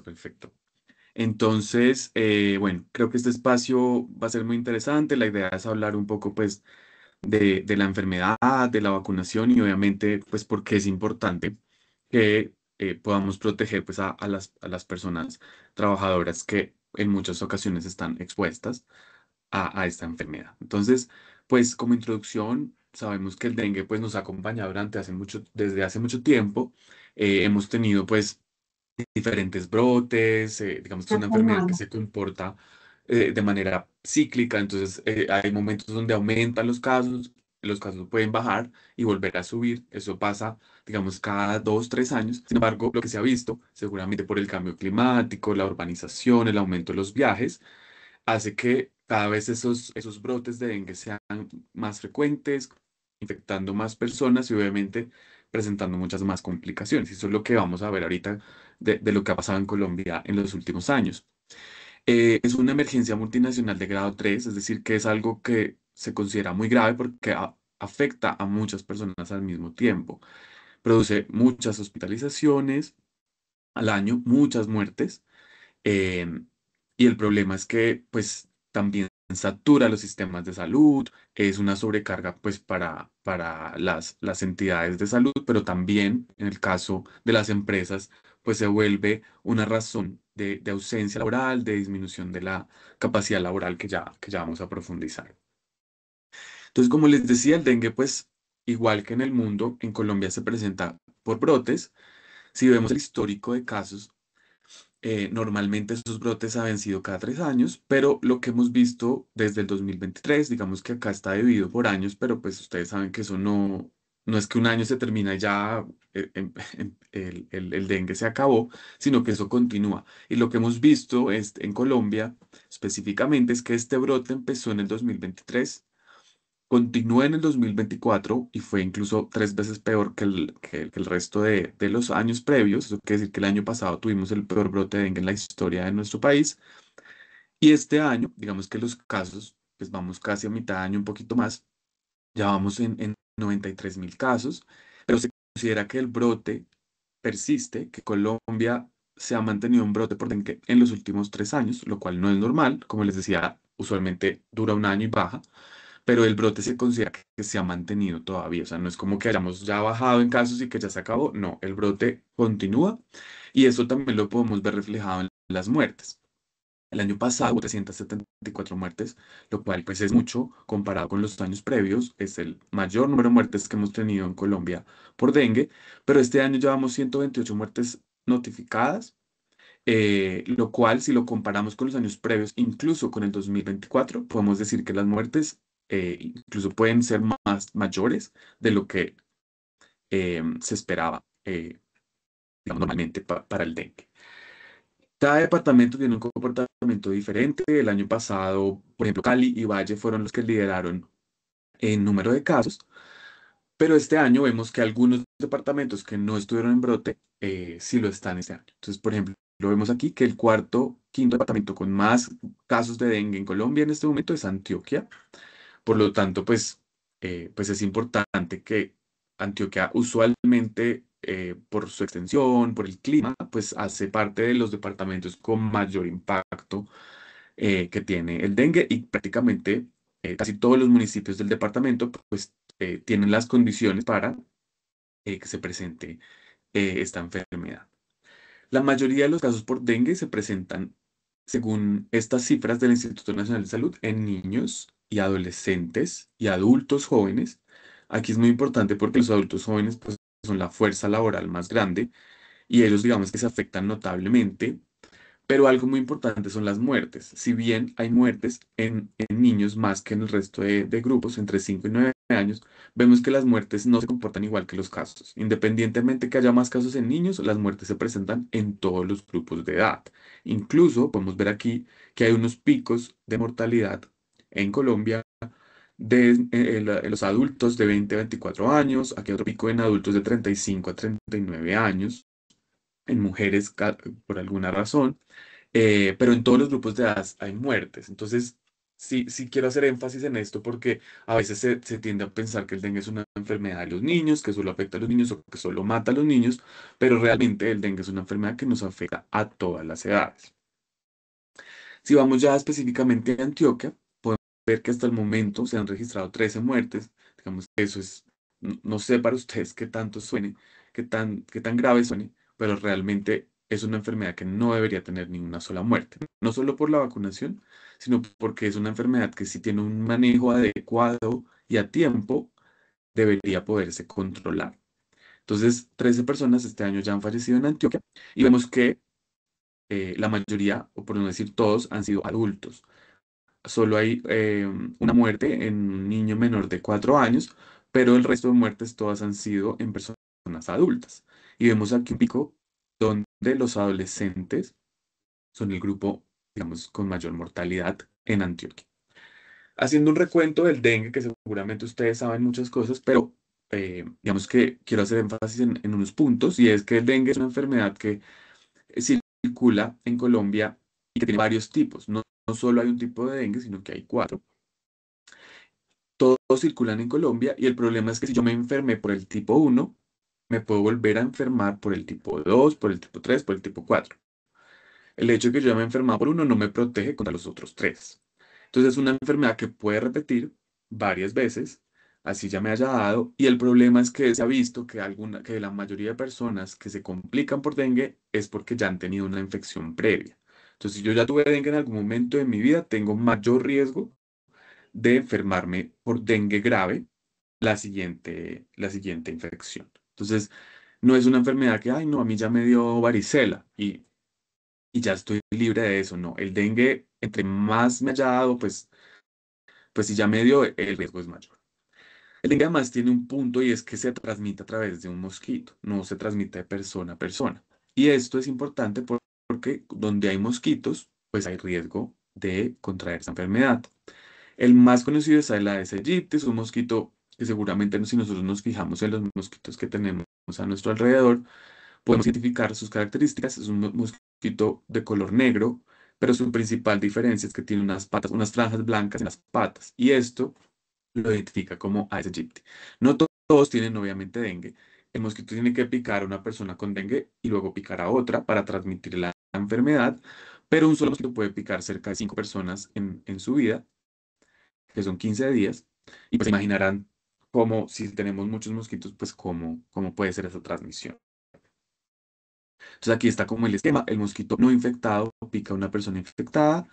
perfecto. Entonces, bueno, creo que este espacio va a ser muy interesante. La idea es hablar un poco, pues, de la enfermedad, de la vacunación y obviamente, pues, porque es importante que podamos proteger, pues, a las personas trabajadoras que en muchas ocasiones están expuestas a esta enfermedad. Entonces, pues, como introducción, sabemos que el dengue, pues, nos ha acompañado desde hace mucho tiempo. Hemos tenido, pues, diferentes brotes, digamos que es una enfermedad que se comporta de manera cíclica, entonces hay momentos donde aumentan los casos pueden bajar y volver a subir, eso pasa, digamos, cada 2, 3 años. Sin embargo, lo que se ha visto, seguramente por el cambio climático, la urbanización, el aumento de los viajes, hace que cada vez esos brotes de dengue sean más frecuentes, infectando más personas y obviamente presentando muchas más complicaciones. Y eso es lo que vamos a ver ahorita de lo que ha pasado en Colombia en los últimos años. Es una emergencia multinacional de grado 3, es decir, que es algo que se considera muy grave porque afecta a muchas personas al mismo tiempo. Produce muchas hospitalizaciones al año, muchas muertes. Em, y el problema es que, pues, también satura los sistemas de salud, es una sobrecarga, pues, para las entidades de salud, pero también, en el caso de las empresas, pues, se vuelve una razón de ausencia laboral, de disminución de la capacidad laboral que ya vamos a profundizar. Entonces, como les decía, el dengue, pues, igual que en el mundo, en Colombia se presenta por brotes. Si vemos el histórico de casos, normalmente esos brotes habían sido cada 3 años, pero lo que hemos visto desde el 2023, digamos que acá está dividido por años, pero pues ustedes saben que eso no es que un año se termina y ya el dengue se acabó, sino que eso continúa. Y lo que hemos visto en Colombia específicamente es que este brote empezó en el 2023. Continúa en el 2024 y fue incluso 3 veces peor que el resto de los años previos. Eso quiere decir que el año pasado tuvimos el peor brote de dengue en la historia de nuestro país. Y este año, digamos que los casos, pues vamos casi a mitad de año, un poquito más, ya vamos en 93.000 casos, pero se considera que el brote persiste, que Colombia se ha mantenido un brote por dengue en los últimos 3 años, lo cual no es normal. Como les decía, usualmente dura un año y baja, pero el brote se considera que se ha mantenido todavía. O sea, no es como que hayamos ya bajado en casos y que ya se acabó. No, el brote continúa y eso también lo podemos ver reflejado en las muertes. El año pasado hubo 374 muertes, lo cual pues es mucho comparado con los años previos. Es el mayor número de muertes que hemos tenido en Colombia por dengue, pero este año llevamos 128 muertes notificadas, lo cual, si lo comparamos con los años previos, incluso con el 2024, podemos decir que las muertes incluso pueden ser más mayores de lo que se esperaba, digamos, normalmente para el dengue. Cada departamento tiene un comportamiento diferente. El año pasado, por ejemplo, Cali y Valle fueron los que lideraron en número de casos, pero este año vemos que algunos departamentos que no estuvieron en brote sí lo están este año. Entonces, por ejemplo, lo vemos aquí que el cuarto, quinto departamento con más casos de dengue en Colombia en este momento es Antioquia. Por lo tanto, pues es importante que Antioquia usualmente, por su extensión, por el clima, pues hace parte de los departamentos con mayor impacto que tiene el dengue y prácticamente casi todos los municipios del departamento pues tienen las condiciones para que se presente esta enfermedad. La mayoría de los casos por dengue se presentan, según estas cifras del Instituto Nacional de Salud, en niños y adolescentes y adultos jóvenes. Aquí es muy importante porque los adultos jóvenes pues, son la fuerza laboral más grande y ellos digamos que se afectan notablemente, pero algo muy importante son las muertes. Si bien hay muertes en niños más que en el resto de grupos, entre 5 y 9 años, vemos que las muertes no se comportan igual que los casos. Independientemente que haya más casos en niños, las muertes se presentan en todos los grupos de edad. Incluso podemos ver aquí que hay unos picos de mortalidad en Colombia en los adultos de 20 a 24 años, aquí hay otro pico en adultos de 35 a 39 años, en mujeres por alguna razón, pero en todos los grupos de edad hay muertes. Entonces, Sí, sí quiero hacer énfasis en esto porque a veces se tiende a pensar que el dengue es una enfermedad de los niños, que solo afecta a los niños o que solo mata a los niños, pero realmente el dengue es una enfermedad que nos afecta a todas las edades. Si vamos ya específicamente a Antioquia, podemos ver que hasta el momento se han registrado 13 muertes. Digamos que eso es, no sé para ustedes qué tanto suene, qué tan grave suene, pero realmente es una enfermedad que no debería tener ni una sola muerte. No solo por la vacunación, sino porque es una enfermedad que si tiene un manejo adecuado y a tiempo, debería poderse controlar. Entonces, 13 personas este año ya han fallecido en Antioquia y vemos que la mayoría, o por no decir todos, han sido adultos. Solo hay una muerte en un niño menor de 4 años, pero el resto de muertes todas han sido en personas adultas. Y vemos aquí un pico donde los adolescentes son el grupo, digamos, con mayor mortalidad en Antioquia. Haciendo un recuento del dengue, que seguramente ustedes saben muchas cosas, pero digamos que quiero hacer énfasis en unos puntos, y es que el dengue es una enfermedad que circula en Colombia y que tiene varios tipos. No solo hay un tipo de dengue, sino que hay cuatro. Todos circulan en Colombia y el problema es que si yo me enfermé por el tipo uno, me puedo volver a enfermar por el tipo 2, por el tipo 3, por el tipo 4. El hecho de que yo me he enfermado por uno no me protege contra los otros tres. Entonces es una enfermedad que puede repetir varias veces, así ya me haya dado, y el problema es que se ha visto que la mayoría de personas que se complican por dengue es porque ya han tenido una infección previa. Entonces, si yo ya tuve dengue en algún momento de mi vida, tengo mayor riesgo de enfermarme por dengue grave la siguiente infección. Entonces, no es una enfermedad que, ay, no, a mí ya me dio varicela y ya estoy libre de eso. No, el dengue, entre más me haya dado, pues si ya me dio, el riesgo es mayor. El dengue además tiene un punto y es que se transmite a través de un mosquito, no se transmite de persona a persona. Y esto es importante porque donde hay mosquitos, pues hay riesgo de contraer esa enfermedad. El más conocido es el Aedes aegypti, es un mosquito que seguramente si nosotros nos fijamos en los mosquitos que tenemos a nuestro alrededor, podemos identificar sus características. Es un mosquito de color negro, pero su principal diferencia es que tiene unas patas, unas franjas blancas en las patas, y esto lo identifica como Aedes aegypti. No todos tienen obviamente dengue. El mosquito tiene que picar a una persona con dengue y luego picar a otra para transmitir la enfermedad, pero un solo mosquito puede picar cerca de 5 personas en su vida, que son 15 días, y pues imaginarán cómo, si tenemos muchos mosquitos, pues cómo puede ser esa transmisión. Entonces aquí está como el esquema: el mosquito no infectado pica a una persona infectada,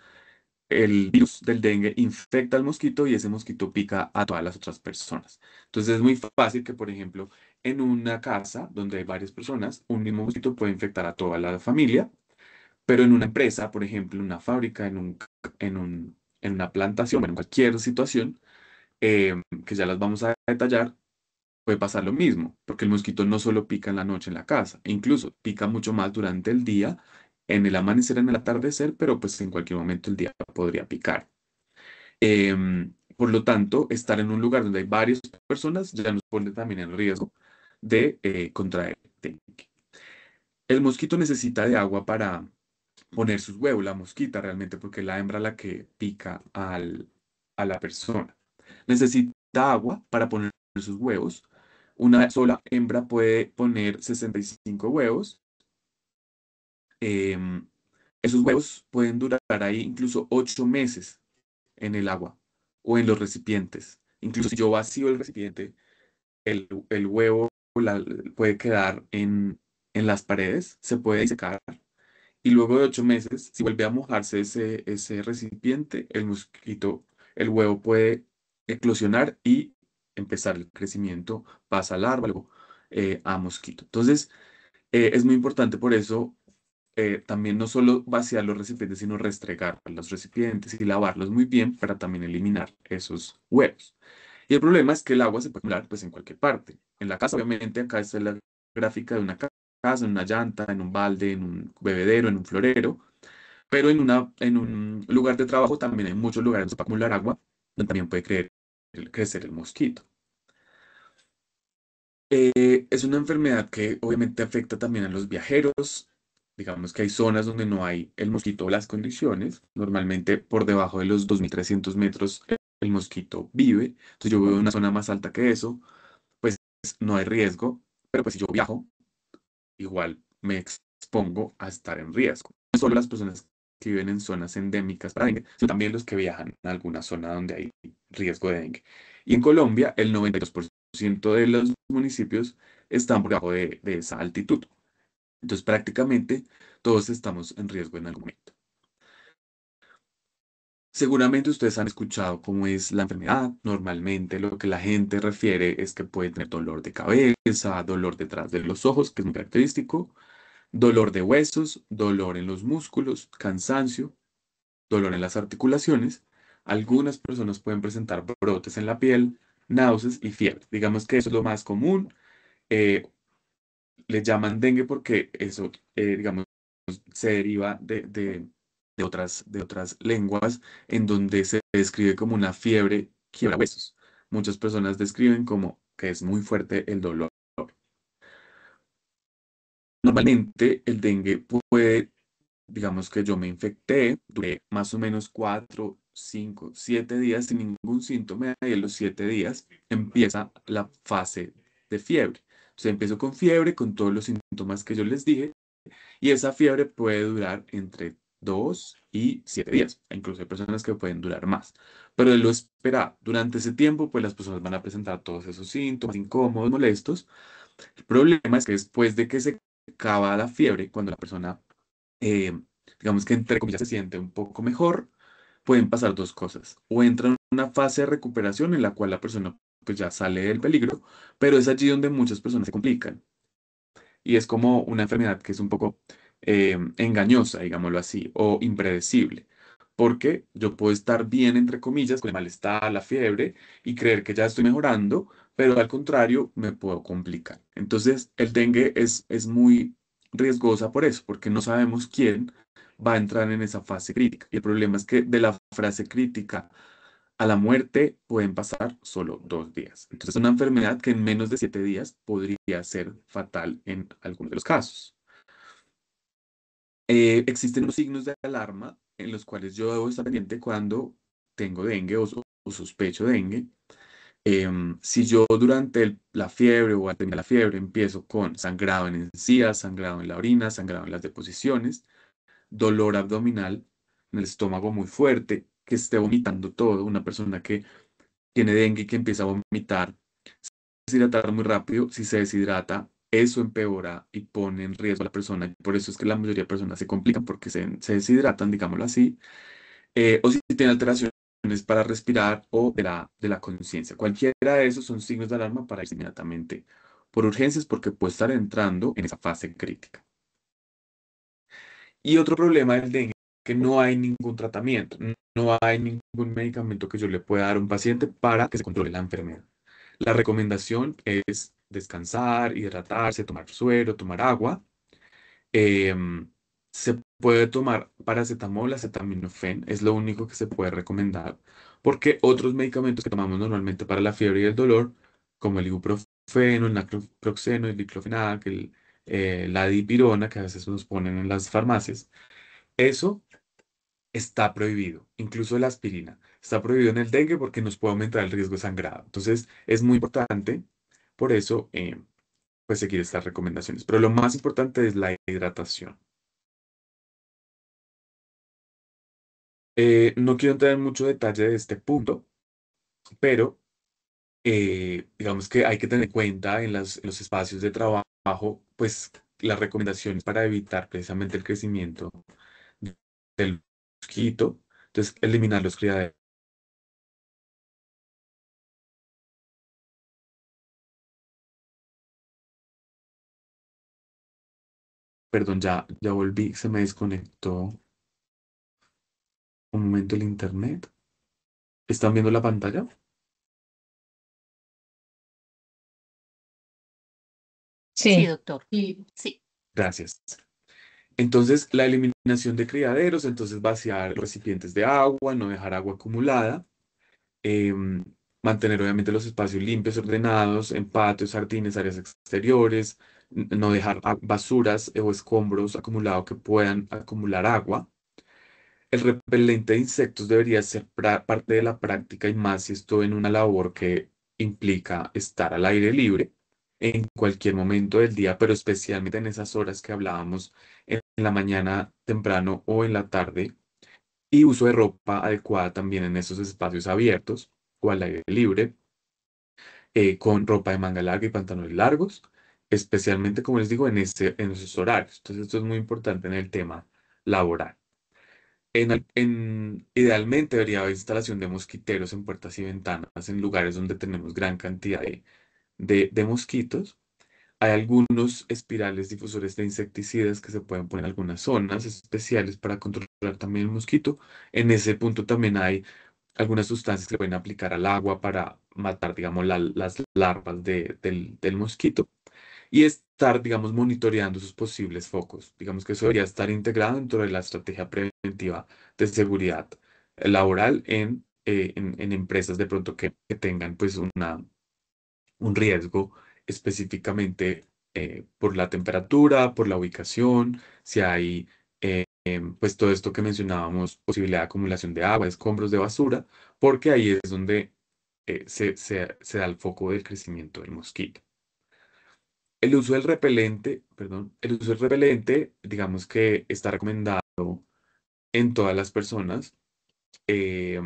el virus del dengue infecta al mosquito y ese mosquito pica a todas las otras personas. Entonces es muy fácil que, por ejemplo, en una casa donde hay varias personas, un mismo mosquito puede infectar a toda la familia, pero en una empresa, por ejemplo, en una fábrica, en una plantación, bueno, en cualquier situación, que ya las vamos a detallar, puede pasar lo mismo, porque el mosquito no solo pica en la noche en la casa, e incluso pica mucho más durante el día, en el amanecer, en el atardecer, pero pues en cualquier momento el día podría picar. Por lo tanto, estar en un lugar donde hay varias personas ya nos pone también en riesgo de contraer dengue. El mosquito necesita de agua para poner sus huevos, la mosquita realmente, porque es la hembra la que pica a la persona. Necesita agua para poner sus huevos. Una sola hembra puede poner 65 huevos. Em, Esos huevos pueden durar ahí incluso 8 meses en el agua o en los recipientes. Incluso si yo vacío el recipiente, el huevo puede quedar en las paredes, se puede secar, y luego de 8 meses, si vuelve a mojarse ese recipiente, el huevo puede eclosionar y empezar el crecimiento, pasa a larva, luego a mosquito. Entonces, es muy importante por eso también no solo vaciar los recipientes, sino restregar los recipientes y lavarlos muy bien para también eliminar esos huevos. Y el problema es que el agua se puede acumular pues en cualquier parte. En la casa, obviamente, acá está la gráfica de una casa, en una llanta, en un balde, en un bebedero, en un florero, pero en un lugar de trabajo también hay muchos lugares donde se puede acumular agua, donde también puede crecer el mosquito. Es una enfermedad que obviamente afecta también a los viajeros. Digamos que hay zonas donde no hay el mosquito o las condiciones. Normalmente por debajo de los 2.300 metros el mosquito vive. Entonces yo vivo en una zona más alta que eso, pues no hay riesgo. Pero pues si yo viajo, igual me expongo a estar en riesgo. No solo las personas que viven en zonas endémicas para dengue, sino también los que viajan a alguna zona donde hay riesgo de dengue. Y en Colombia, el 92% de los municipios están por debajo de esa altitud. Entonces, prácticamente todos estamos en riesgo en algún momento. Seguramente ustedes han escuchado cómo es la enfermedad. Normalmente lo que la gente refiere es que puede tener dolor de cabeza, dolor detrás de los ojos, que es muy característico, dolor de huesos, dolor en los músculos, cansancio, dolor en las articulaciones. Algunas personas pueden presentar brotes en la piel, náuseas y fiebre. Digamos que eso es lo más común. Eh, Le llaman dengue porque eso, digamos, se deriva de otras lenguas en donde se describe como una fiebre quiebra huesos. Muchas personas describen como que es muy fuerte el dolor. Normalmente el dengue puede, digamos que yo me infecté, duré más o menos 4, 5, 7 días sin ningún síntoma y en los 7 días empieza la fase de fiebre. Entonces empiezo con fiebre, con todos los síntomas que yo les dije. Y esa fiebre puede durar entre 2 y 7 días. E incluso hay personas que pueden durar más. Pero de lo esperado, durante ese tiempo, pues las personas van a presentar todos esos síntomas incómodos, molestos. El problema es que después de que se acaba la fiebre, cuando la persona, eh, digamos que entre comillas, se siente un poco mejor, pueden pasar dos cosas. O entra en una fase de recuperación en la cual la persona pues ya sale del peligro, pero es allí donde muchas personas se complican y es como una enfermedad que es un poco engañosa, digámoslo así, o impredecible, porque yo puedo estar bien, entre comillas, con el malestar, la fiebre, y creer que ya estoy mejorando, pero al contrario, me puedo complicar. Entonces, el dengue es muy riesgosa por eso, porque no sabemos quién va a entrar en esa fase crítica. Y el problema es que de la fase crítica a la muerte pueden pasar solo 2 días. Entonces, es una enfermedad que en menos de 7 días podría ser fatal en algunos de los casos. Existen unos signos de alarma en los cuales yo debo estar pendiente cuando tengo dengue o sospecho dengue. Si yo durante la fiebre o antes de la fiebre empiezo con sangrado en encías, sangrado en la orina, sangrado en las deposiciones, dolor abdominal en el estómago muy fuerte, que esté vomitando todo, una persona que tiene dengue y que empieza a vomitar, se deshidrata muy rápido, si se deshidrata, eso empeora y pone en riesgo a la persona. Y por eso es que la mayoría de personas se complican porque se deshidratan, digámoslo así, o si tiene alteraciones para respirar o de la conciencia. Cualquiera de esos son signos de alarma para ir inmediatamente por urgencias porque puede estar entrando en esa fase crítica. Y otro problema del dengue es que no hay ningún tratamiento, no hay ningún medicamento que yo le pueda dar a un paciente para que se controle la enfermedad. La recomendación es descansar, hidratarse, tomar suero, tomar agua. Se puede tomar paracetamol, acetaminofén, es lo único que se puede recomendar, porque otros medicamentos que tomamos normalmente para la fiebre y el dolor, como el ibuprofeno, el naproxeno, el diclofenac, la dipirona, que a veces nos ponen en las farmacias, eso está prohibido, incluso la aspirina. Está prohibido en el dengue porque nos puede aumentar el riesgo de sangrado. Entonces, es muy importante, por eso, pues seguir estas recomendaciones. Pero lo más importante es la hidratación. No quiero entrar en mucho detalle de este punto, pero digamos que hay que tener en cuenta en los espacios de trabajo, pues las recomendaciones para evitar precisamente el crecimiento del mosquito. Entonces, eliminar los criaderos. Perdón, ya volví, se me desconectó un momento el internet. ¿Están viendo la pantalla? Sí, doctor. Sí. Gracias. Entonces, la eliminación de criaderos, entonces vaciar los recipientes de agua, no dejar agua acumulada, em, mantener obviamente los espacios limpios, ordenados, en patios, jardines, áreas exteriores, no dejar basuras o escombros acumulados que puedan acumular agua. El repelente de insectos debería ser parte de la práctica y más si estoy en una labor que implica estar al aire libre en cualquier momento del día, pero especialmente en esas horas que hablábamos en la mañana temprano o en la tarde, y uso de ropa adecuada también en esos espacios abiertos o al aire libre, con ropa de manga larga y pantalones largos, especialmente, como les digo, en esos horarios. Entonces, esto es muy importante en el tema laboral. Idealmente debería haber instalación de mosquiteros en puertas y ventanas en lugares donde tenemos gran cantidad de mosquitos. Hay algunos espirales difusores de insecticidas que se pueden poner en algunas zonas especiales para controlar también el mosquito. En ese punto también hay algunas sustancias que se pueden aplicar al agua para matar, digamos, las larvas del mosquito y estar, digamos, monitoreando sus posibles focos. Digamos que eso debería estar integrado dentro de la estrategia preventiva de seguridad laboral en empresas de pronto que tengan pues un riesgo específicamente por la temperatura, por la ubicación, si hay pues todo esto que mencionábamos, posibilidad de acumulación de agua, escombros de basura, porque ahí es donde se da el foco del crecimiento del mosquito. El uso del repelente, perdón, el uso del repelente, digamos que está recomendado en todas las personas. Eh,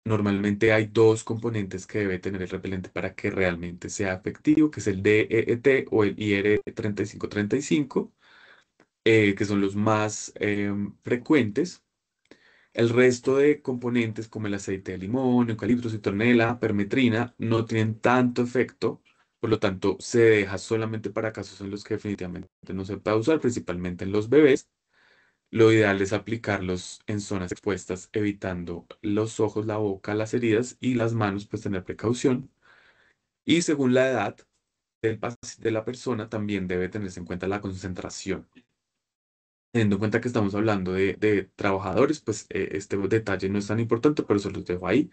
Normalmente hay dos componentes que debe tener el repelente para que realmente sea efectivo, que es el DEET o el IR3535, que son los más frecuentes. El resto de componentes como el aceite de limón, eucalipto, citronela, permetrina no tienen tanto efecto, por lo tanto se deja solamente para casos en los que definitivamente no se puede usar, principalmente en los bebés. Lo ideal es aplicarlos en zonas expuestas, evitando los ojos, la boca, las heridas y las manos, pues tener precaución. Y según la edad de la persona, también debe tenerse en cuenta la concentración. Teniendo en cuenta que estamos hablando de trabajadores, pues este detalle no es tan importante, pero se los dejo ahí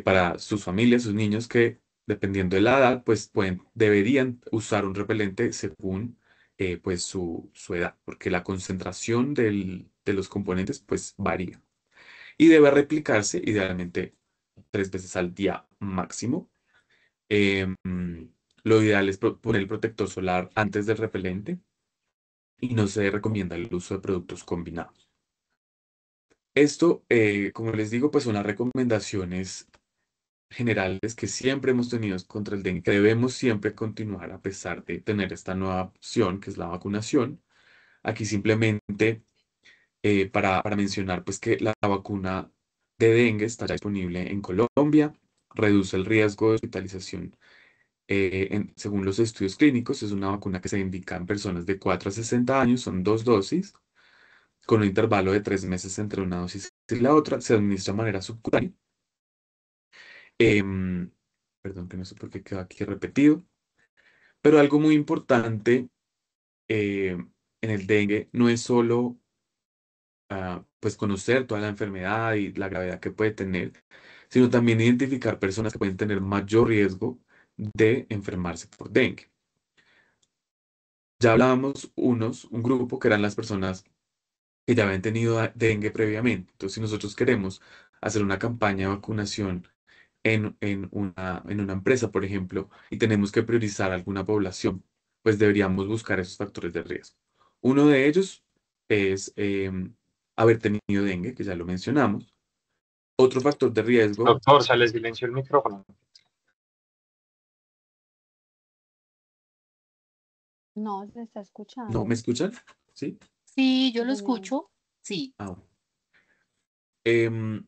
para sus familias, sus niños que, dependiendo de la edad, pues deberían usar un repelente según pues su edad, porque la concentración de los componentes pues varía. Y debe replicarse idealmente 3 veces al día máximo. Em, lo ideal es poner el protector solar antes del repelente y no se recomienda el uso de productos combinados. Esto, como les digo, pues son las recomendaciones generales que siempre hemos tenido contra el dengue, que debemos siempre continuar a pesar de tener esta nueva opción, que es la vacunación. Aquí simplemente para mencionar pues que la vacuna de dengue está ya disponible en Colombia, reduce el riesgo de hospitalización según los estudios clínicos. Es una vacuna que se indica en personas de 4 a 60 años, son 2 dosis, con un intervalo de 3 meses entre una dosis y la otra, se administra de manera subcutánea. Em, Perdón que no sé por qué quedó aquí repetido, pero algo muy importante en el dengue no es solo pues conocer toda la enfermedad y la gravedad que puede tener, sino también identificar personas que pueden tener mayor riesgo de enfermarse por dengue. Ya hablábamos un grupo que eran las personas que ya habían tenido dengue previamente. Entonces, si nosotros queremos hacer una campaña de vacunación en una empresa, por ejemplo, y tenemos que priorizar alguna población, pues deberíamos buscar esos factores de riesgo. Uno de ellos es haber tenido dengue, que ya lo mencionamos. Otro factor de riesgo, Doctor, sale silencio el micrófono. No, se está ¿no me escuchando. escuchan? ¿Sí? Sí, yo lo Sí, señor. escucho. Sí. Ah, bueno. Em,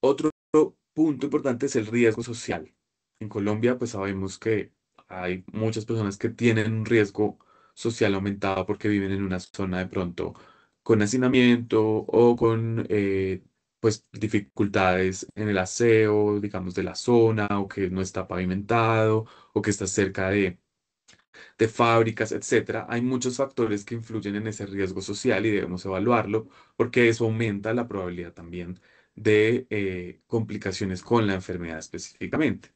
Otro punto importante es el riesgo social. En Colombia, pues sabemos que hay muchas personas que tienen un riesgo social aumentado porque viven en una zona de pronto con hacinamiento o con pues dificultades en el aseo, digamos, de la zona o que no está pavimentado o que está cerca de fábricas, etcétera. Hay muchos factores que influyen en ese riesgo social y debemos evaluarlo porque eso aumenta la probabilidad también de complicaciones con la enfermedad específicamente.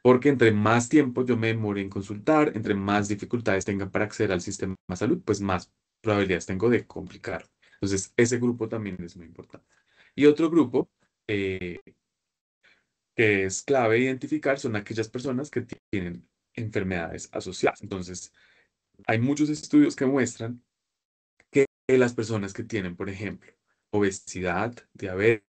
porque entre más tiempo yo me demore en consultar, entre más dificultades tenga para acceder al sistema de salud, pues más probabilidades tengo de complicar. Entonces, ese grupo también es muy importante. Y otro grupo eh, que es clave identificar son aquellas personas que tienen enfermedades asociadas. Entonces, hay muchos estudios que muestran que las personas que tienen, por ejemplo, obesidad, diabetes,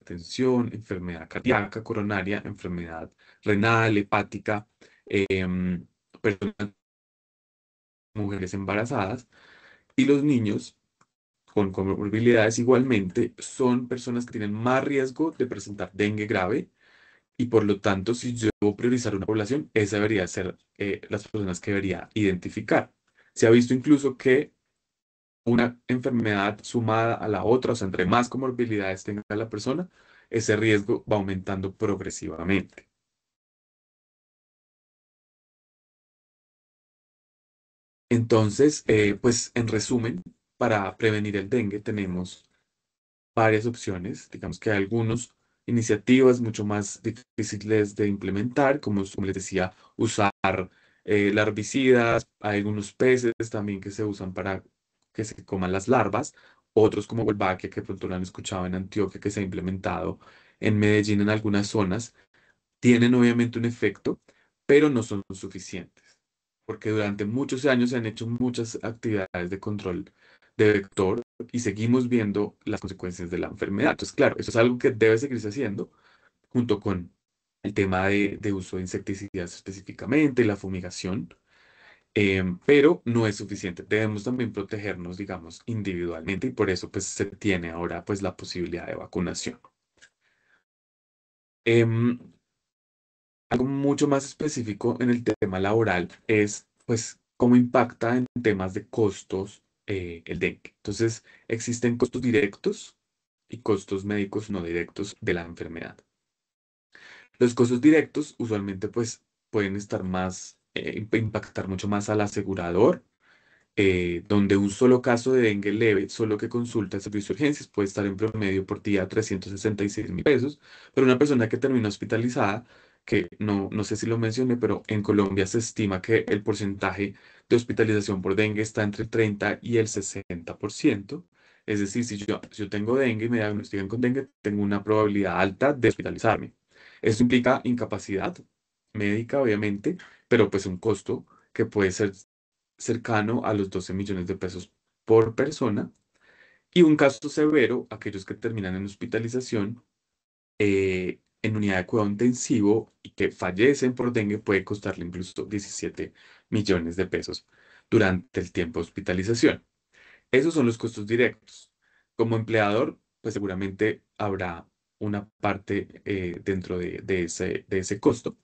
tensión, enfermedad cardíaca, coronaria, enfermedad renal, hepática, em, personas, mujeres embarazadas y los niños con comorbilidades igualmente son personas que tienen más riesgo de presentar dengue grave y por lo tanto, si yo debo priorizar una población, esa debería ser las personas que debería identificar. Se ha visto incluso que una enfermedad sumada a la otra, o sea, entre más comorbilidades tenga la persona, ese riesgo va aumentando progresivamente. Entonces, pues en resumen, para prevenir el dengue tenemos varias opciones. Digamos que hay algunas iniciativas mucho más difíciles de implementar, como les decía, usar larvicidas. Hay algunos peces también que se usan para que se coman las larvas. Otros como Wolbachia, que pronto lo han escuchado en Antioquia, que se ha implementado en Medellín en algunas zonas tienen obviamente un efecto, pero no son suficientes, porque durante muchos años se han hecho muchas actividades de control de vector y seguimos viendo las consecuencias de la enfermedad. Entonces, claro, eso es algo que debe seguirse haciendo junto con el tema de uso de insecticidas específicamente, la fumigación, pero no es suficiente. Debemos también protegernos, digamos, individualmente y por eso pues se tiene ahora pues la posibilidad de vacunación. Em, Algo mucho más específico en el tema laboral es, pues, cómo impacta en temas de costos el dengue. Entonces, existen costos directos y costos médicos no directos de la enfermedad. Los costos directos usualmente, pues, pueden estar más, impactar mucho más al asegurador donde un solo caso de dengue leve, solo que consulta el servicio de urgencias, puede estar en promedio por día 366.000 pesos, pero una persona que termina hospitalizada, que no sé si lo mencioné, pero en Colombia se estima que el porcentaje de hospitalización por dengue está entre el 30 y el 60%. Es decir, si yo tengo dengue y me diagnostican con dengue, tengo una probabilidad alta de hospitalizarme. Eso implica incapacidad médica, obviamente, pero pues un costo que puede ser cercano a los 12 millones de pesos por persona. Y un caso severo, aquellos que terminan en hospitalización en unidad de cuidado intensivo y que fallecen por dengue, puede costarle incluso 17 millones de pesos durante el tiempo de hospitalización. Esos son los costos directos. Como empleador, pues seguramente habrá una parte dentro de ese costo.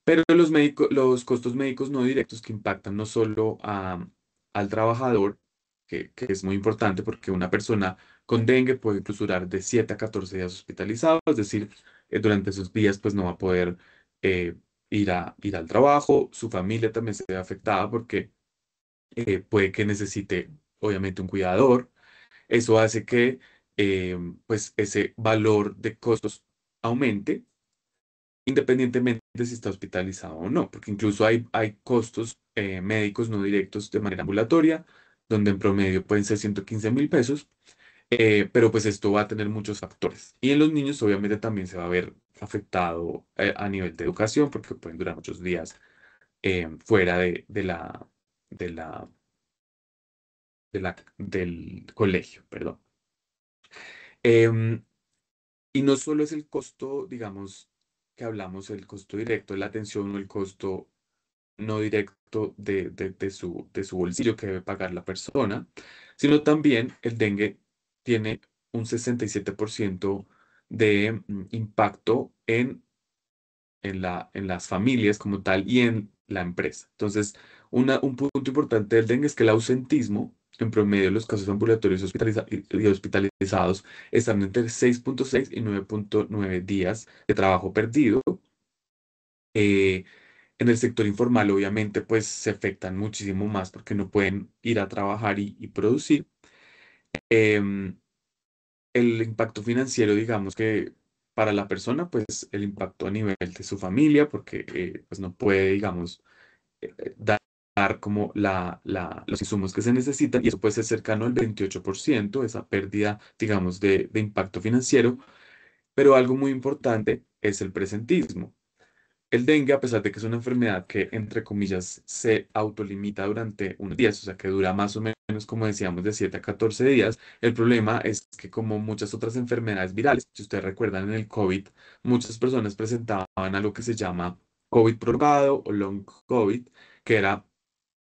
Pero los costos médicos no directos que impactan no solo al trabajador, que es muy importante porque una persona con dengue puede incluso durar de 7 a 14 días hospitalizado, es decir, durante esos días pues no va a poder eh, ir al trabajo, su familia también se ve afectada porque puede que necesite obviamente un cuidador. Eso hace que pues ese valor de costos aumente independientemente de si está hospitalizado o no, porque incluso hay costos médicos no directos de manera ambulatoria, donde en promedio pueden ser 115.000 pesos, pero pues esto va a tener muchos factores. Y en los niños obviamente también se va a ver afectado a nivel de educación, porque pueden durar muchos días fuera de la, del colegio, perdón. Em, y no solo es el costo, digamos, que hablamos, el costo directo de la atención o el costo no directo de su bolsillo que debe pagar la persona, sino también el dengue tiene un 67% de impacto en las familias como tal y en la empresa. Entonces, un punto importante del dengue es que el ausentismo, en promedio, los casos ambulatorios y hospitalizados están entre 6.6 y 9.9 días de trabajo perdido. Eh, en el sector informal, obviamente, pues se afectan muchísimo más porque no pueden ir a trabajar y producir. Em, el impacto financiero, digamos que para la persona, pues el impacto a nivel de su familia, porque pues no puede, digamos, dar como los insumos que se necesitan, y eso puede ser cercano al 28%, esa pérdida, digamos, de impacto financiero. Pero algo muy importante es el presentismo. El dengue, a pesar de que es una enfermedad que, entre comillas, se autolimita durante unos días, o sea, que dura más o menos, como decíamos, de 7 a 14 días, el problema es que, como muchas otras enfermedades virales, si ustedes recuerdan en el COVID, muchas personas presentaban algo que se llama COVID prolongado o long COVID, que era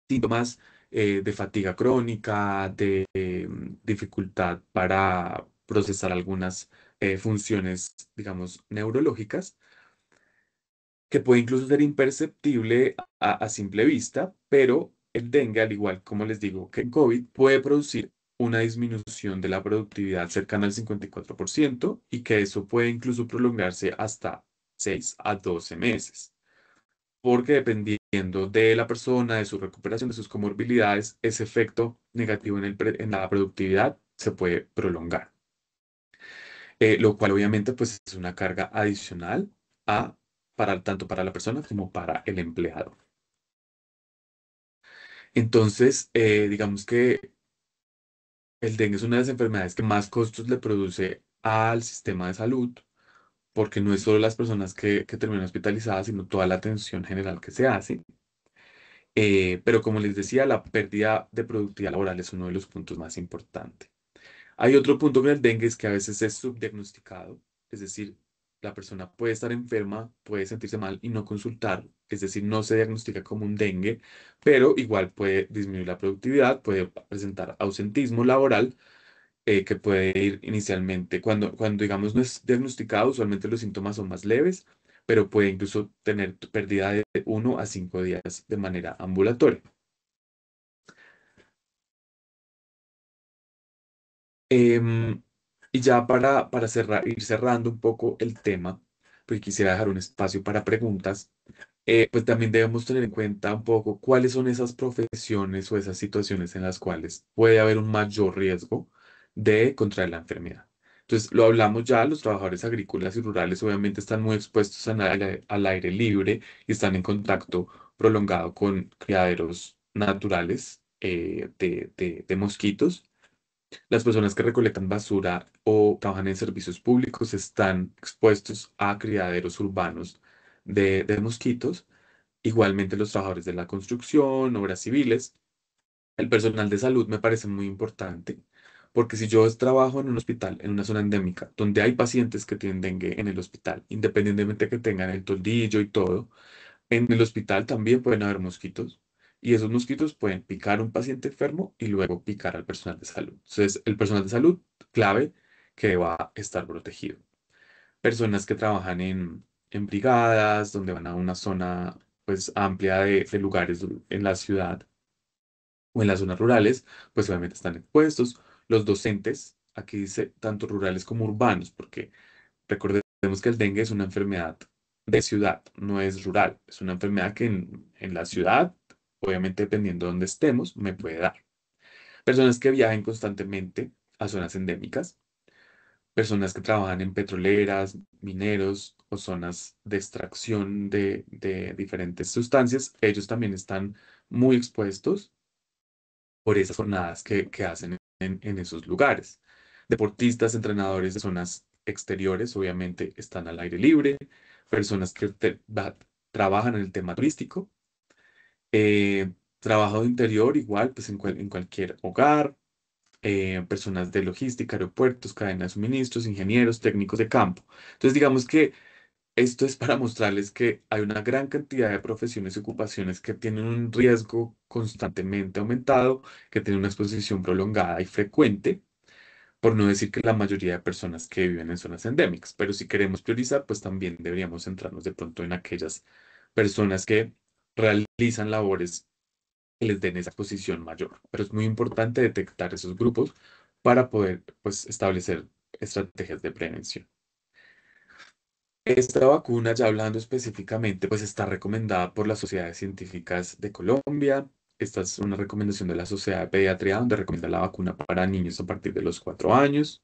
síntomas de fatiga crónica, de dificultad para procesar algunas funciones, digamos, neurológicas, que puede incluso ser imperceptible a simple vista, pero el dengue, al igual como les digo que el COVID, puede producir una disminución de la productividad cercana al 54% y que eso puede incluso prolongarse hasta 6 a 12 meses, porque dependiendo de la persona, de su recuperación, de sus comorbilidades, ese efecto negativo en la productividad se puede prolongar. Lo cual obviamente pues es una carga adicional a, tanto para la persona como para el empleado. Entonces, digamos que el dengue es una de las enfermedades que más costos le produce al sistema de salud, porque no es solo las personas que terminan hospitalizadas, sino toda la atención general que se hace. Pero como les decía, la pérdida de productividad laboral es uno de los puntos más importantes. Hay otro punto con el dengue, es que a veces es subdiagnosticado, es decir, la persona puede estar enferma, puede sentirse mal y no consultar, es decir, no se diagnostica como un dengue, pero igual puede disminuir la productividad, puede presentar ausentismo laboral, que puede ir inicialmente, cuando digamos no es diagnosticado, usualmente los síntomas son más leves, pero puede incluso tener pérdida de 1 a 5 días de manera ambulatoria. Em, y ya para cerrar, ir cerrando un poco el tema, pues quisiera dejar un espacio para preguntas. Pues también debemos tener en cuenta un poco cuáles son esas profesiones o esas situaciones en las cuales puede haber un mayor riesgo de contraer la enfermedad. Entonces, lo hablamos ya, los trabajadores agrícolas y rurales obviamente están muy expuestos al aire libre y están en contacto prolongado con criaderos naturales de mosquitos. Las personas que recolectan basura o trabajan en servicios públicos están expuestos a criaderos urbanos de mosquitos. Igualmente los trabajadores de la construcción, obras civiles, el personal de salud me parece muy importante, porque si yo trabajo en un hospital, en una zona endémica, donde hay pacientes que tienen dengue en el hospital, independientemente que tengan el toldillo y todo, en el hospital también pueden haber mosquitos, y esos mosquitos pueden picar a un paciente enfermo y luego picar al personal de salud. Entonces, el personal de salud, clave, que va a estar protegido. Personas que trabajan en brigadas, donde van a una zona pues amplia de lugares en la ciudad o en las zonas rurales, pues obviamente están expuestos. Los docentes, aquí dice tanto rurales como urbanos, porque recordemos que el dengue es una enfermedad de ciudad, no es rural. Es una enfermedad que en la ciudad, obviamente dependiendo de dónde estemos, me puede dar. Personas que viajen constantemente a zonas endémicas, personas que trabajan en petroleras, mineros o zonas de extracción de diferentes sustancias, ellos también están muy expuestos por esas jornadas que hacen en esos lugares. Deportistas, entrenadores de zonas exteriores, obviamente están al aire libre, personas que trabajan en el tema turístico, trabajo de interior igual, pues en cualquier hogar, personas de logística, aeropuertos, cadena de suministros, ingenieros, técnicos de campo. Entonces, digamos que esto es para mostrarles que hay una gran cantidad de profesiones y ocupaciones que tienen un riesgo constantemente aumentado, que tienen una exposición prolongada y frecuente, por no decir que la mayoría de personas que viven en zonas endémicas. Pero si queremos priorizar, pues también deberíamos centrarnos de pronto en aquellas personas que realizan labores que les den esa exposición mayor. Pero es muy importante detectar esos grupos para poder, pues, establecer estrategias de prevención. Esta vacuna, ya hablando específicamente, pues está recomendada por las sociedades científicas de Colombia. Esta es una recomendación de la Sociedad de Pediatría, donde recomienda la vacuna para niños a partir de los 4 años.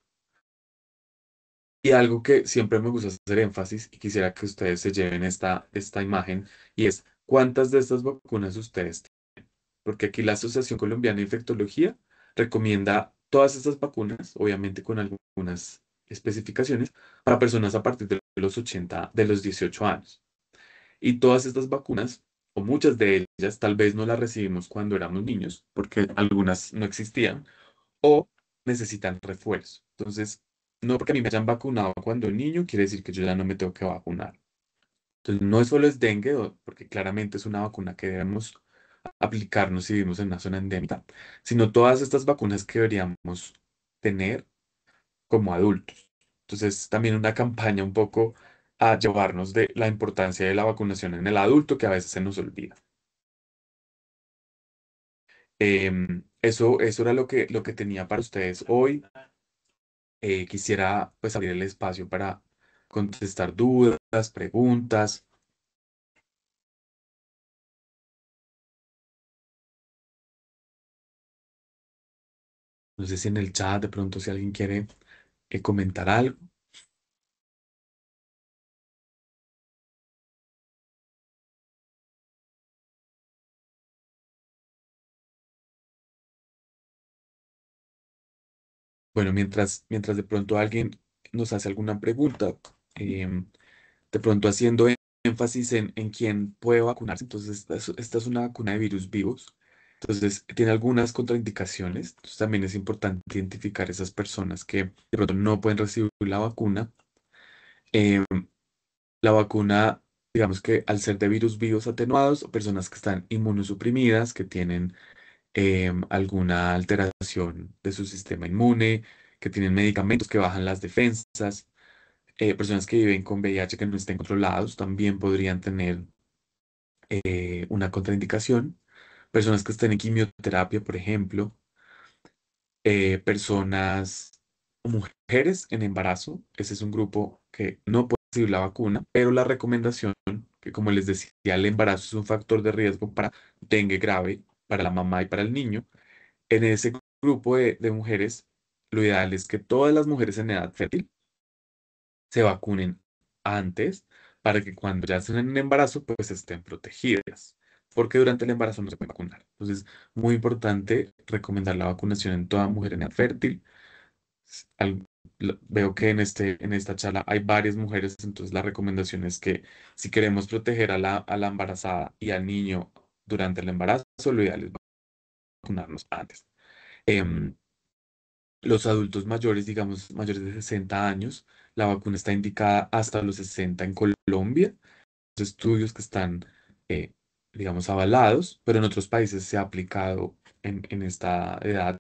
Y algo que siempre me gusta hacer énfasis y quisiera que ustedes se lleven esta imagen y es ¿cuántas de estas vacunas ustedes tienen? Porque aquí la Asociación Colombiana de Infectología recomienda todas estas vacunas, obviamente con algunas especificaciones, para personas a partir de los 80, de los 18 años. Y todas estas vacunas, o muchas de ellas, tal vez no las recibimos cuando éramos niños, porque algunas no existían, o necesitan refuerzo. Entonces, no porque a mí me hayan vacunado cuando niño, quiere decir que yo ya no me tengo que vacunar. Entonces, no es solo es dengue, porque claramente es una vacuna que debemos aplicarnos si vivimos en una zona endémica, sino todas estas vacunas que deberíamos tener como adultos. Entonces, también una campaña un poco a llevarnos de la importancia de la vacunación en el adulto que a veces se nos olvida. Eso era lo que tenía para ustedes hoy. Quisiera pues abrir el espacio para contestar dudas, preguntas. No sé si en el chat de pronto si alguien quiere comentar algo. Bueno, mientras de pronto alguien nos hace alguna pregunta, de pronto haciendo énfasis en quién puede vacunarse. Entonces, esta es una vacuna de virus vivos. Entonces, tiene algunas contraindicaciones. Entonces, también es importante identificar esas personas que de pronto no pueden recibir la vacuna. Em, la vacuna, digamos que al ser de virus vivos atenuados, o personas que están inmunosuprimidas, que tienen alguna alteración de su sistema inmune, que tienen medicamentos que bajan las defensas, personas que viven con VIH que no estén controlados también podrían tener una contraindicación. Personas que estén en quimioterapia, por ejemplo, personas o mujeres en embarazo, ese es un grupo que no puede recibir la vacuna, pero la recomendación, que como les decía, el embarazo es un factor de riesgo para dengue grave, para la mamá y para el niño. En ese grupo de mujeres, lo ideal es que todas las mujeres en edad fértil se vacunen antes para que cuando ya estén en un embarazo, pues estén protegidas, porque durante el embarazo no se puede vacunar. Entonces, muy importante recomendar la vacunación en toda mujer en edad fértil. Veo que en esta charla hay varias mujeres, entonces la recomendación es que si queremos proteger a la embarazada y al niño durante el embarazo, lo ideal es vacunarnos antes. Em, los adultos mayores, digamos, mayores de 60 años, la vacuna está indicada hasta los 60 en Colombia. Los estudios que están, eh, digamos, avalados, pero en otros países se ha aplicado en esta edad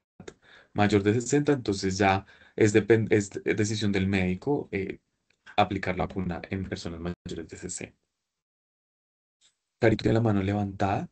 mayor de 60, entonces ya es decisión del médico aplicar la vacuna en personas mayores de 60. Carito tiene la mano levantada.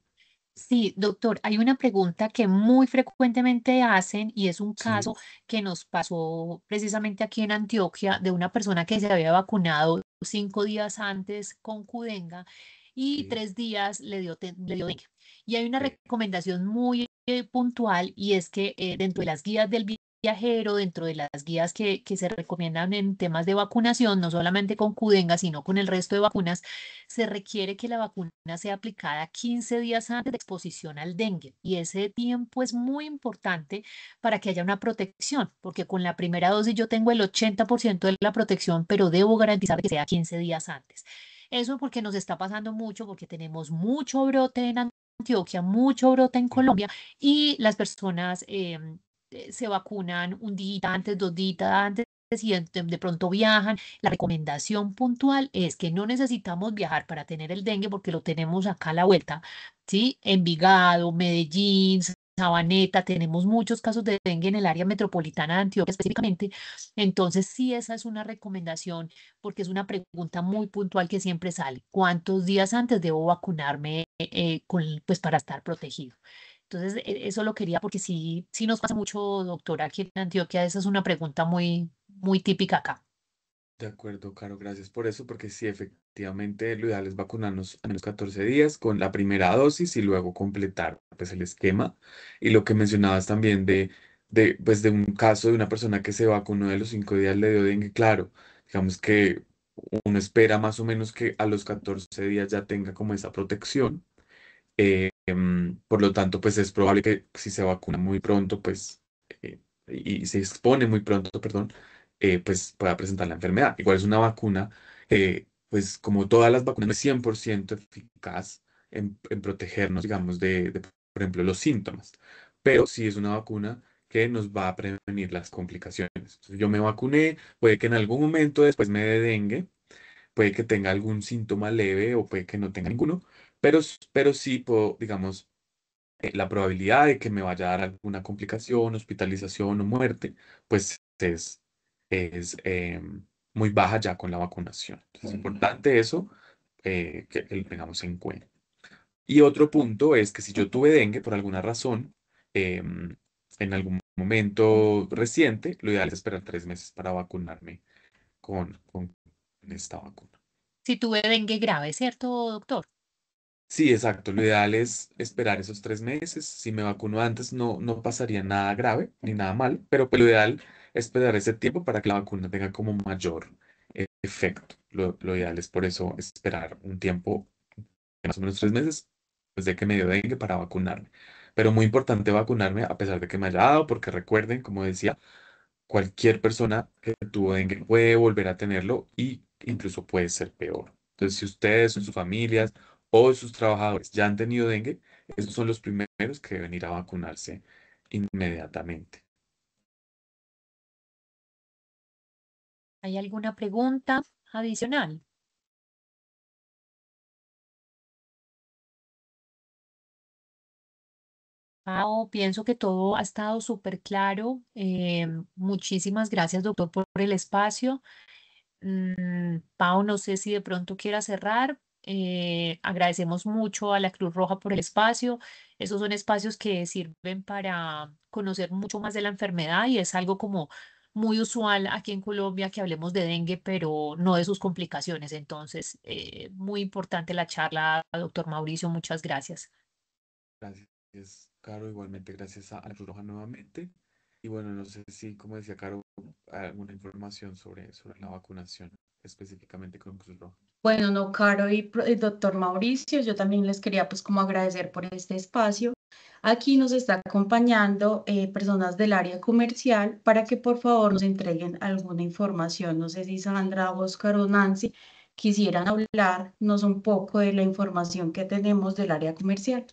Sí, doctor, hay una pregunta que muy frecuentemente hacen y es un Sí, caso que nos pasó precisamente aquí en Antioquia de una persona que se había vacunado 5 días antes con Cudenga y sí, 3 días le dio dengue. Y hay una sí, recomendación muy puntual y es que dentro de las guías del viajero, dentro de las guías que se recomiendan en temas de vacunación, no solamente con Cudenga, sino con el resto de vacunas, se requiere que la vacuna sea aplicada 15 días antes de exposición al dengue y ese tiempo es muy importante para que haya una protección, porque con la primera dosis yo tengo el 80% de la protección, pero debo garantizar que sea 15 días antes. Eso porque nos está pasando mucho, porque tenemos mucho brote en Antioquia, mucho brote en sí. Colombia y las personas se vacunan un día antes, 2 días antes y de pronto viajan. La recomendación puntual es que no necesitamos viajar para tener el dengue porque lo tenemos acá a la vuelta, ¿sí? Envigado, Medellín, Sabaneta, tenemos muchos casos de dengue en el área metropolitana de Antioquia específicamente. Entonces, sí, esa es una recomendación porque es una pregunta muy puntual que siempre sale. ¿Cuántos días antes debo vacunarme pues para estar protegido? Entonces, eso lo quería porque sí, sí nos pasa mucho, doctora, aquí en Antioquia. Esa es una pregunta muy, muy típica acá. De acuerdo, Caro, gracias por eso, porque sí, efectivamente, lo ideal es vacunarnos a menos 14 días con la primera dosis y luego completar pues, el esquema. Y lo que mencionabas también pues, de un caso de una persona que se vacunó de los 5 días le dio dengue, claro, digamos que uno espera más o menos que a los 14 días ya tenga como esa protección. Por lo tanto, pues es probable que si se vacuna muy pronto, pues, y se expone muy pronto, perdón, pues pueda presentar la enfermedad. Igual es una vacuna, pues como todas las vacunas, no es 100% eficaz en protegernos, digamos, por ejemplo, los síntomas, pero sí es una vacuna que nos va a prevenir las complicaciones. Entonces, yo me vacuné, puede que en algún momento después me dé dengue, puede que tenga algún síntoma leve o puede que no tenga ninguno, pero sí puedo, digamos, la probabilidad de que me vaya a dar alguna complicación, hospitalización o muerte, pues es muy baja ya con la vacunación. Entonces es importante eso, que lo tengamos en cuenta. Y otro punto es que si yo tuve dengue por alguna razón, en algún momento reciente, lo ideal es esperar 3 meses para vacunarme con esta vacuna. Si tuve dengue grave, ¿cierto, doctor? Sí, exacto. Lo ideal es esperar esos 3 meses. Si me vacuno antes, no pasaría nada grave ni nada mal, pero pues lo ideal es esperar ese tiempo para que la vacuna tenga como mayor efecto. Lo ideal es por eso esperar un tiempo, más o menos 3 meses, desde que me dio dengue para vacunarme. Pero muy importante vacunarme a pesar de que me haya dado, porque recuerden, como decía, cualquier persona que tuvo dengue puede volver a tenerlo y incluso puede ser peor. Entonces, si ustedes o sus familias o sus trabajadores ya han tenido dengue, esos son los primeros que deben ir a vacunarse inmediatamente. ¿Hay alguna pregunta adicional? Pao, pienso que todo ha estado súper claro. Muchísimas gracias, doctor, por el espacio. Pau, no sé si de pronto quiera cerrar. Agradecemos mucho a la Cruz Roja por el espacio. Esos son espacios que sirven para conocer mucho más de la enfermedad y es algo como muy usual aquí en Colombia que hablemos de dengue, pero no de sus complicaciones. Entonces, muy importante la charla, doctor Mauricio. Muchas gracias. Gracias, Caro. Igualmente, gracias a la Cruz Roja nuevamente. Y bueno, no sé si, como decía Caro, hay alguna información sobre la vacunación, específicamente con Cruz Roja. Bueno, no, Caro y doctor Mauricio, yo también les quería pues como agradecer por este espacio. Aquí nos está acompañando personas del área comercial para que por favor nos entreguen alguna información. No sé si Sandra, Oscar o Nancy quisieran hablarnos un poco de la información que tenemos del área comercial.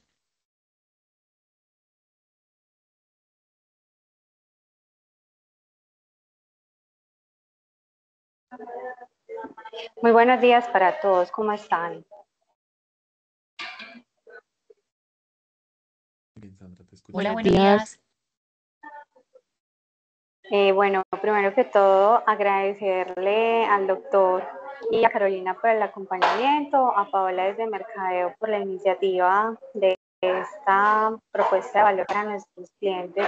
Muy buenos días para todos, ¿cómo están? Bien, Sandra, te Hola, escuchamos. buenos días. Bueno, primero que todo, agradecerle al doctor y a Carolina por el acompañamiento, a Paola desde Mercadeo por la iniciativa de esta propuesta de valor para nuestros clientes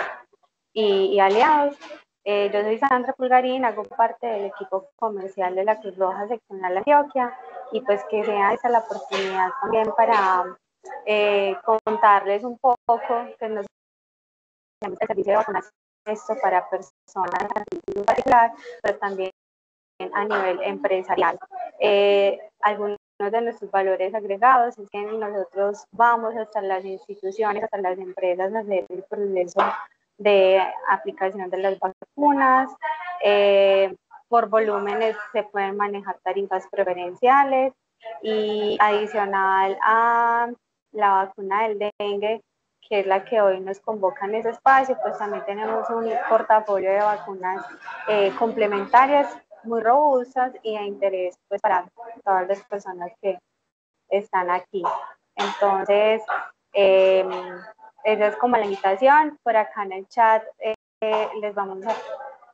y aliados. Yo soy Sandra Pulgarín, hago parte del equipo comercial de la Cruz Roja Seccional Antioquia y pues que sea esa la oportunidad también para contarles un poco que nos el servicio de vacunación esto para personas en particular, pero también a nivel empresarial. Algunos de nuestros valores agregados es que nosotros vamos hasta las instituciones, hasta las empresas a hacer el proceso de aplicación de las vacunas. Por volúmenes se pueden manejar tarifas preferenciales y adicional a la vacuna del dengue, que es la que hoy nos convoca en ese espacio, pues también tenemos un portafolio de vacunas complementarias muy robustas y de interés pues, para todas las personas que están aquí. Entonces, esa es como la invitación. Por acá en el chat les vamos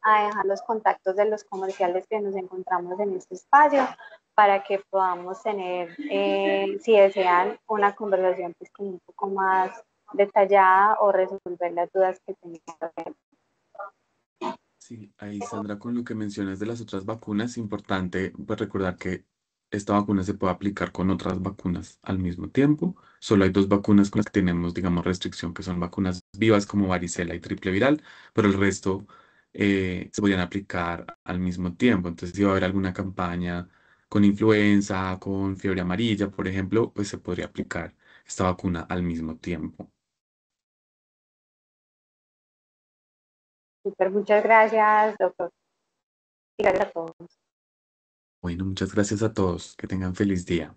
a dejar los contactos de los comerciales que nos encontramos en este espacio para que podamos tener, si desean, una conversación pues, un poco más detallada o resolver las dudas que tengan. Sí, ahí Sandra, con lo que mencionas de las otras vacunas, es importante pues, recordar que esta vacuna se puede aplicar con otras vacunas al mismo tiempo. Solo hay 2 vacunas con las que tenemos, digamos, restricción, que son vacunas vivas como varicela y triple viral, pero el resto se podían aplicar al mismo tiempo. Entonces, si va a haber alguna campaña con influenza, con fiebre amarilla, por ejemplo, pues se podría aplicar esta vacuna al mismo tiempo. Súper, muchas gracias, doctor. Y gracias a todos. Bueno, muchas gracias a todos. Que tengan feliz día.